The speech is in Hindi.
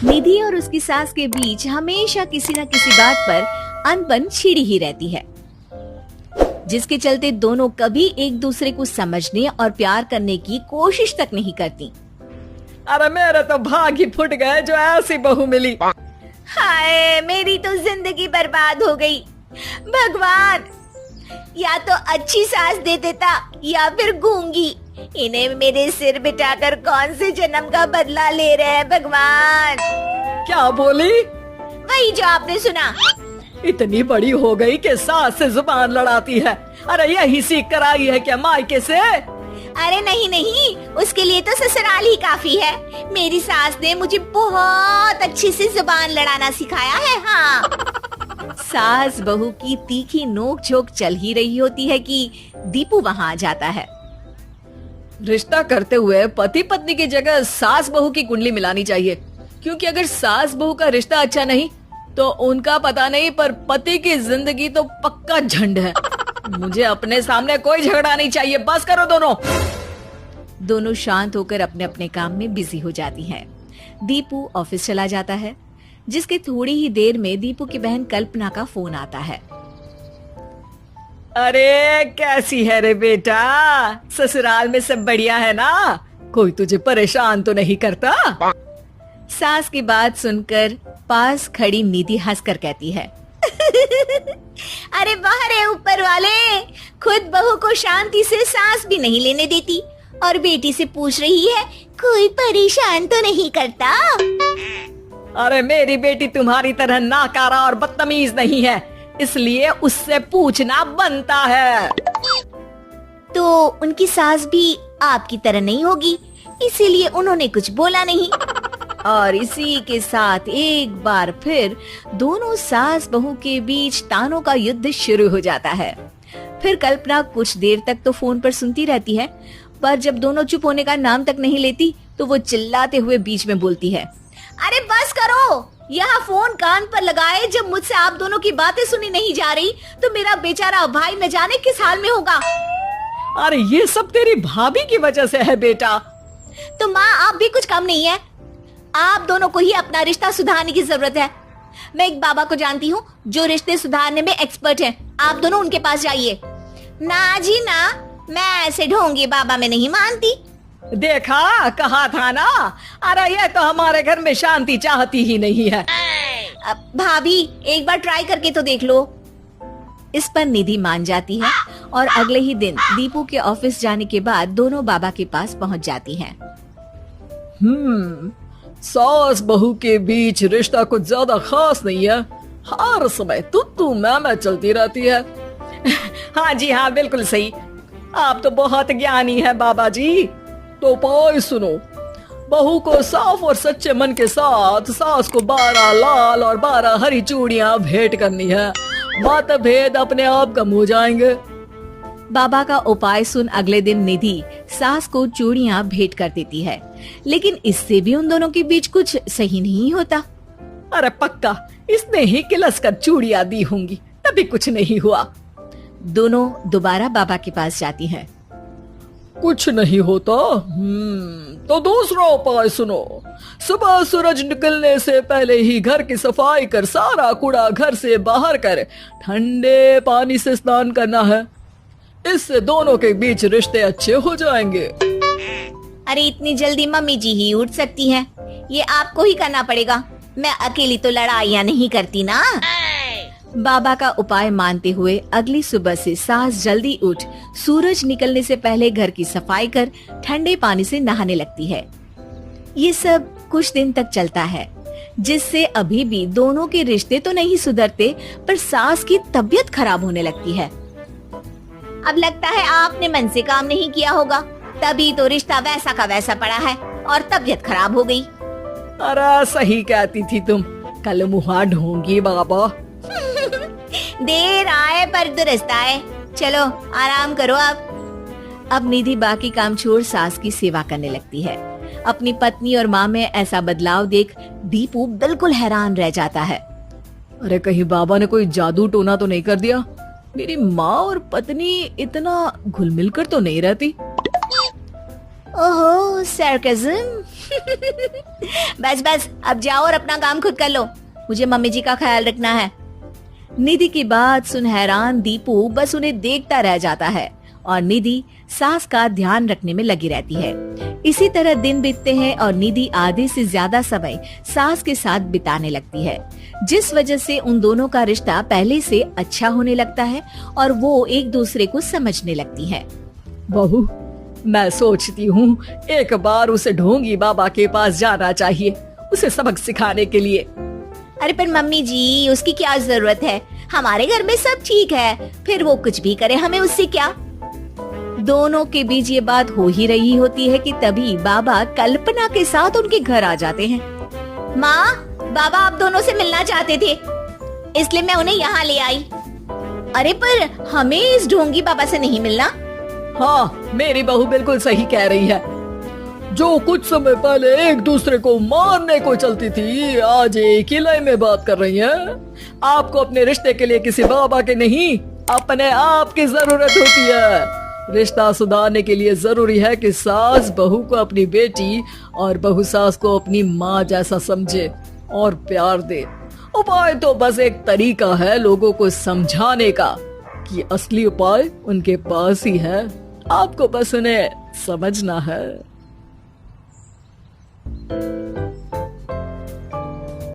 निधि और उसकी सास के बीच हमेशा किसी न किसी बात पर अनबन छिड़ी ही रहती है, जिसके चलते दोनों कभी एक दूसरे को समझने और प्यार करने की कोशिश तक नहीं करती। अरे मेरे तो भाग ही फुट गए जो ऐसी बहू मिली। हाय, मेरी तो जिंदगी बर्बाद हो गई। भगवान, या तो अच्छी सास दे देता या फिर गूंगी। इन्हें मेरे सिर बिठाकर कौन से जन्म का बदला ले रहे हैं भगवान। क्या बोली? वही जो आपने सुना। इतनी बड़ी हो गई कि सास से जुबान लड़ाती है। अरे यही सीख कर आई है क्या मायके से? अरे नहीं नहीं, उसके लिए तो ससुराल ही काफी है। मेरी सास ने मुझे बहुत अच्छे से जुबान लड़ाना सिखाया है। हाँ। सास बहू की तीखी नोक झोंक चल ही रही होती है कि दीपू वहाँ आ जाता है। रिश्ता करते हुए पति पत्नी की जगह सास बहू की कुंडली मिलानी चाहिए, क्योंकि अगर सास बहू का रिश्ता अच्छा नहीं तो उनका पता नहीं, पर पति की जिंदगी तो पक्का झंड है। मुझे अपने सामने कोई झगड़ा नहीं चाहिए, बस करो दोनों। दोनों शांत होकर अपने अपने काम में बिजी हो जाती हैं। दीपू ऑफिस चला जाता है, जिसके थोड़ी ही देर में दीपू की बहन कल्पना का फोन आता है। अरे कैसी है रे बेटा? ससुराल में सब बढ़िया है ना? कोई तुझे परेशान तो नहीं करता? सास की बात सुनकर पास खड़ी निधि हंसकर कहती है, अरे बाहर है ऊपर वाले, खुद बहू को शांति से सांस भी नहीं लेने देती और बेटी से पूछ रही है कोई परेशान तो नहीं करता। अरे मेरी बेटी तुम्हारी तरह नाकारा और बदतमीज नहीं है, इसलिए उससे पूछना बनता है। तो उनकी सास भी आपकी तरह नहीं होगी, इसीलिए उन्होंने कुछ बोला नहीं। और इसी के साथ एक बार फिर दोनों सास बहू के बीच तानों का युद्ध शुरू हो जाता है। फिर कल्पना कुछ देर तक तो फोन पर सुनती रहती है, पर जब दोनों चुप होने का नाम तक नहीं लेती तो वो चिल्लाते हुए बीच में बोलती है, अरे बस करो, यहाँ फोन कान पर लगाए जब मुझसे आप दोनों की बातें सुनी नहीं जा रही तो मेरा बेचारा भाई न जाने किस हाल में होगा। अरे ये सब तेरी भाभी की वजह से है बेटा। तो माँ आप भी कुछ कम नहीं है, आप दोनों को ही अपना रिश्ता सुधारने की जरूरत है। मैं एक बाबा को जानती हूँ जो रिश्ते सुधारने में एक्सपर्ट हैं, आप दोनों उनके पास जाइए। ना जी ना, मैं ऐसे ढोंगी बाबा में नहीं मानती। देखा, कहा था ना। अरे ये तो हमारे घर में शांति चाहती ही नहीं है। भाभी एक बार ट्राई करके तो देख लो। इस पर निधि मान जाती है और अगले ही दिन दीपू के ऑफिस जाने के बाद दोनों बाबा के पास पहुंच जाती हैं। सास बहू के बीच रिश्ता कुछ ज्यादा खास नहीं है, हर समय तू मैं चलती रहती है। हाँ जी हाँ, बिल्कुल सही, आप तो बहुत ज्ञानी है बाबा जी। तो उपाय सुनो, बहू को साफ और सच्चे मन के साथ सास को 12 लाल और 12 हरी चूड़ियां भेंट करनी है, मतभेद अपने आप कम हो जाएंगे। बाबा का उपाय सुन अगले दिन निधि सास को चूड़ियां भेंट कर देती है, लेकिन इससे भी उन दोनों के बीच कुछ सही नहीं होता। अरे पक्का इसने ही किलस कर चूड़ियां दी होंगी, तभी कुछ नहीं हुआ। दोनों दोबारा बाबा के पास जाती हैं। कुछ नहीं होता। तो दूसरा उपाय सुनो, सुबह सूरज निकलने से पहले ही घर की सफाई कर सारा कूड़ा घर से बाहर कर ठंडे पानी से स्नान करना है, इससे दोनों के बीच रिश्ते अच्छे हो जाएंगे। अरे इतनी जल्दी मम्मी जी ही उठ सकती हैं, ये आपको ही करना पड़ेगा, मैं अकेली तो लड़ाइयाँ नहीं करती ना। बाबा का उपाय मानते हुए अगली सुबह से सास जल्दी उठ सूरज निकलने से पहले घर की सफाई कर ठंडे पानी से नहाने लगती है। ये सब कुछ दिन तक चलता है, जिससे अभी भी दोनों के रिश्ते तो नहीं सुधरते, पर सास की तबीयत खराब होने लगती है। अब लगता है आपने मन से काम नहीं किया होगा, तभी तो रिश्ता वैसा का वैसा पड़ा है और तबीयत खराब हो गई। अरे सही कहती थी तुम, कल मुहा ढूंढी बाबा। देर आए पर दुरुस्त आए, चलो आराम करो अब निधि बाकी काम छोड़ सास की सेवा करने लगती है। अपनी पत्नी और माँ में ऐसा बदलाव देख दीपू बिल्कुल हैरान रह जाता है। अरे कहीं बाबा ने कोई जादू टोना तो नहीं कर दिया? मेरी माँ और पत्नी इतना घुल मिल कर तो नहीं रहती। ओहो सरकज़म। बस बस अब जाओ और अपना काम खुद कर लो, मुझे मम्मी जी का ख्याल रखना है। निधि की बात सुन हैरान दीपू बस उन्हें देखता रह जाता है और निधि सास का ध्यान रखने में लगी रहती है। इसी तरह दिन बीतते हैं और निधि आधे से ज्यादा समय सास के साथ बिताने लगती है, जिस वजह से उन दोनों का रिश्ता पहले से अच्छा होने लगता है और वो एक दूसरे को समझने लगती है। बहू, मैं सोचती हूँ एक बार उसे ढोंगी बाबा के पास जाना चाहिए, उसे सबक सिखाने के लिए। अरे पर मम्मी जी, उसकी क्या जरूरत है, हमारे घर में सब ठीक है, फिर वो कुछ भी करे हमें उससे क्या। दोनों के बीच ये बात हो ही रही होती है कि तभी बाबा कल्पना के साथ उनके घर आ जाते हैं। माँ, बाबा आप दोनों से मिलना चाहते थे, इसलिए मैं उन्हें यहाँ ले आई। अरे पर हमें इस ढोंगी बाबा से नहीं मिलना। हाँ, मेरी बहू बिल्कुल सही कह रही है। जो कुछ समय पहले एक दूसरे को मारने को चलती थी, आज एक ही लय में बात कर रही है। आपको अपने रिश्ते के लिए किसी बाबा के नहीं, अपने आप की जरूरत होती है। रिश्ता सुधारने के लिए जरूरी है कि सास बहू को अपनी बेटी और बहू सास को अपनी माँ जैसा समझे और प्यार दे। उपाय तो बस एक तरीका है लोगों को समझाने का कि असली उपाय उनके पास ही है, आपको बस उन्हें समझना है।